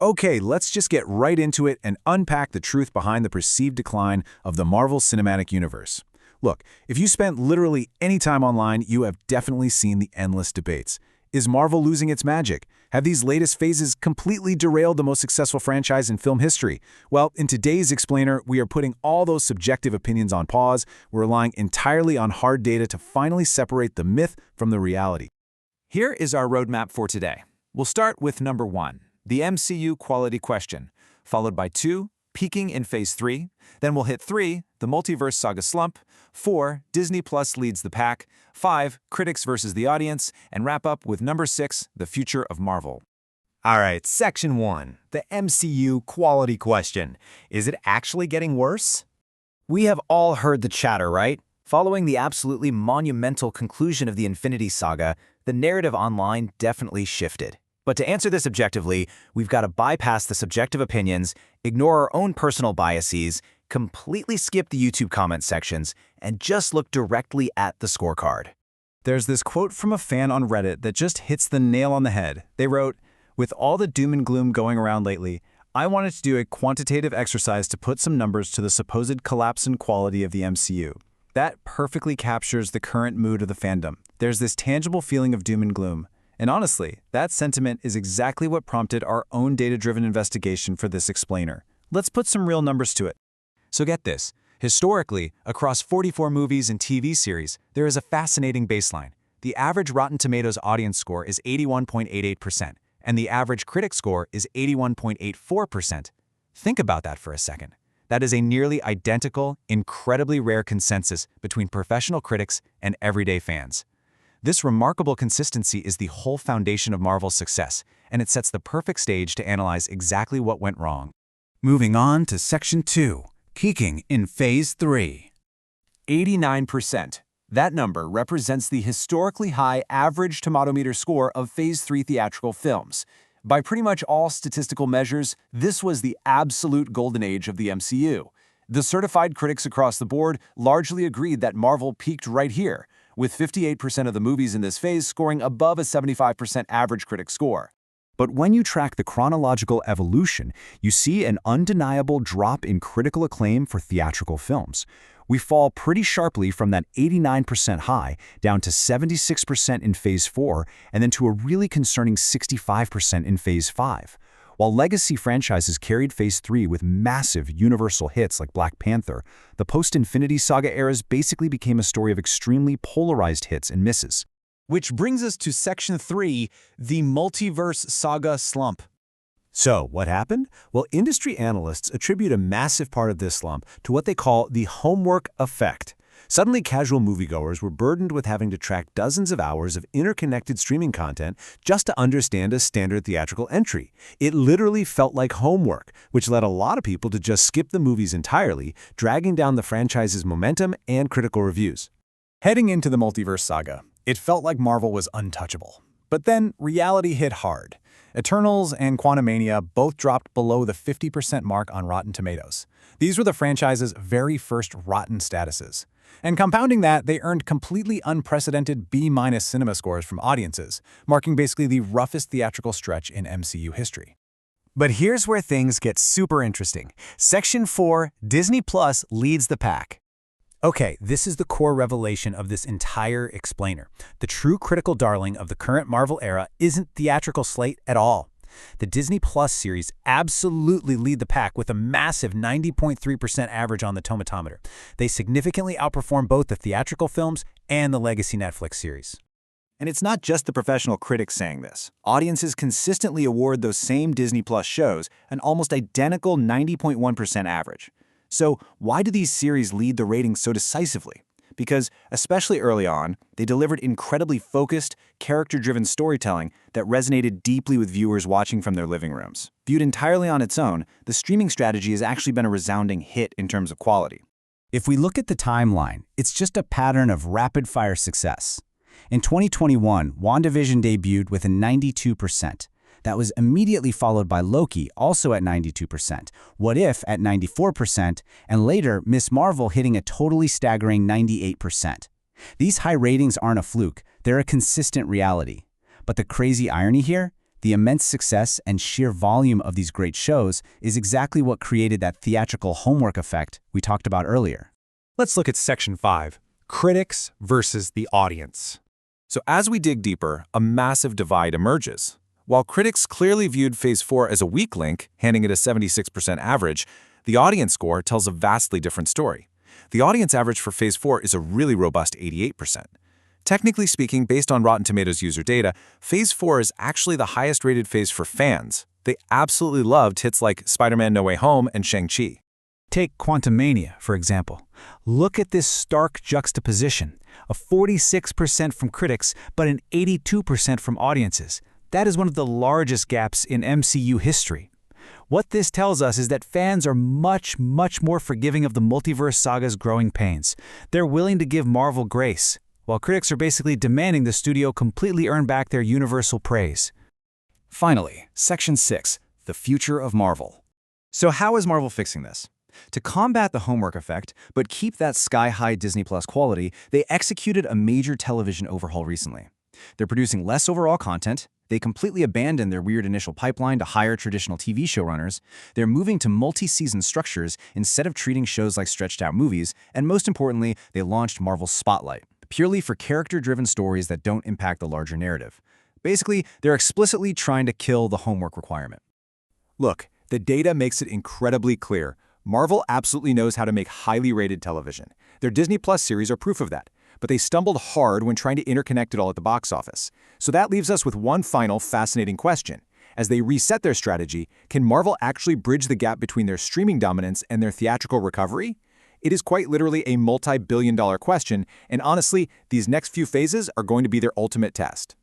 Okay, let's just get right into it and unpack the truth behind the perceived decline of the Marvel Cinematic Universe. Look, if you spent literally any time online, you have definitely seen the endless debates. Is Marvel losing its magic? Have these latest phases completely derailed the most successful franchise in film history? Well, in today's Explainer, we are putting all those subjective opinions on pause. We're relying entirely on hard data to finally separate the myth from the reality. Here is our roadmap for today. We'll start with number 1, the MCU quality question, followed by 2, peaking in Phase 3. Then we'll hit 3, the multiverse saga slump, 4, Disney Plus leads the pack, 5, critics versus the audience, and wrap up with number 6, the future of Marvel. All right, Section 1, the MCU quality question. Is it actually getting worse? We have all heard the chatter, right? Following the absolutely monumental conclusion of the Infinity Saga, the narrative online definitely shifted. But to answer this objectively, we've got to bypass the subjective opinions, ignore our own personal biases, completely skip the YouTube comment sections, and just look directly at the scorecard. There's this quote from a fan on Reddit that just hits the nail on the head. They wrote, "With all the doom and gloom going around lately, I wanted to do a quantitative exercise to put some numbers to the supposed collapse in quality of the MCU. That perfectly captures the current mood of the fandom. There's this tangible feeling of doom and gloom. And honestly, that sentiment is exactly what prompted our own data-driven investigation for this explainer. Let's put some real numbers to it." So get this. Historically, across 44 movies and TV series, there is a fascinating baseline. The average Rotten Tomatoes audience score is 81.88%, and the average critic score is 81.84%. Think about that for a second. That is a nearly identical, incredibly rare consensus between professional critics and everyday fans. This remarkable consistency is the whole foundation of Marvel's success, and it sets the perfect stage to analyze exactly what went wrong. Moving on to Section 2, peaking in Phase 3. 89%. That number represents the historically high average tomatometer score of Phase 3 theatrical films. By pretty much all statistical measures, this was the absolute golden age of the MCU. The certified critics across the board largely agreed that Marvel peaked right here, with 58% of the movies in this phase scoring above a 75% average critic score. But when you track the chronological evolution, you see an undeniable drop in critical acclaim for theatrical films. We fall pretty sharply from that 89% high down to 76% in Phase 4 and then to a really concerning 65% in Phase 5. While legacy franchises carried Phase 3 with massive universal hits like Black Panther, the post-Infinity Saga eras basically became a story of extremely polarized hits and misses. Which brings us to Section 3, the multiverse saga slump. So, what happened? Well, industry analysts attribute a massive part of this slump to what they call the homework effect. Suddenly, casual moviegoers were burdened with having to track dozens of hours of interconnected streaming content just to understand a standard theatrical entry. It literally felt like homework, which led a lot of people to just skip the movies entirely, dragging down the franchise's momentum and critical reviews. Heading into the multiverse saga, it felt like Marvel was untouchable. But then reality hit hard. Eternals and Quantumania both dropped below the 50% mark on Rotten Tomatoes. These were the franchise's very first rotten statuses. And compounding that, they earned completely unprecedented B- cinema scores from audiences, marking basically the roughest theatrical stretch in MCU history. But here's where things get super interesting. Section 4, Disney Plus leads the pack. Okay, this is the core revelation of this entire explainer. The true critical darling of the current Marvel era isn't theatrical slate at all. The Disney Plus series absolutely lead the pack with a massive 90.3% average on the tomatometer. They significantly outperform both the theatrical films and the legacy Netflix series. And it's not just the professional critics saying this. Audiences consistently award those same Disney Plus shows an almost identical 90.1% average. So why do these series lead the ratings so decisively? Because, especially early on, they delivered incredibly focused, character-driven storytelling that resonated deeply with viewers watching from their living rooms. Viewed entirely on its own, the streaming strategy has actually been a resounding hit in terms of quality. If we look at the timeline, it's just a pattern of rapid-fire success. In 2021, WandaVision debuted with a 92%. That was immediately followed by Loki, also at 92%, What If at 94%, and later Ms. Marvel hitting a totally staggering 98%. These high ratings aren't a fluke, they're a consistent reality. But the crazy irony here? The immense success and sheer volume of these great shows is exactly what created that theatrical homework effect we talked about earlier. Let's look at Section 5, Critics versus the Audience. So as we dig deeper, a massive divide emerges. While critics clearly viewed Phase 4 as a weak link, handing it a 76% average, the audience score tells a vastly different story. The audience average for Phase 4 is a really robust 88%. Technically speaking, based on Rotten Tomatoes user data, Phase 4 is actually the highest-rated phase for fans. They absolutely loved hits like Spider-Man No Way Home and Shang-Chi. Take Quantumania, for example. Look at this stark juxtaposition. A 46% from critics, but an 82% from audiences. That is one of the largest gaps in MCU history. What this tells us is that fans are much more forgiving of the multiverse saga's growing pains. They're willing to give Marvel grace, while critics are basically demanding the studio completely earn back their universal praise. Finally, Section 6, the future of Marvel. So how is Marvel fixing this? To combat the homework effect, but keep that sky-high Disney Plus quality, they executed a major television overhaul recently. They're producing less overall content, they completely abandoned their weird initial pipeline to hire traditional TV showrunners, they're moving to multi-season structures instead of treating shows like stretched-out movies, and most importantly, they launched Marvel Spotlight, purely for character-driven stories that don't impact the larger narrative. Basically, they're explicitly trying to kill the homework requirement. Look, the data makes it incredibly clear. Marvel absolutely knows how to make highly rated television. Their Disney Plus series are proof of that. But they stumbled hard when trying to interconnect it all at the box office. So that leaves us with one final fascinating question. As they reset their strategy, can Marvel actually bridge the gap between their streaming dominance and their theatrical recovery? It is quite literally a multi-billion-dollar question, and honestly, these next few phases are going to be their ultimate test.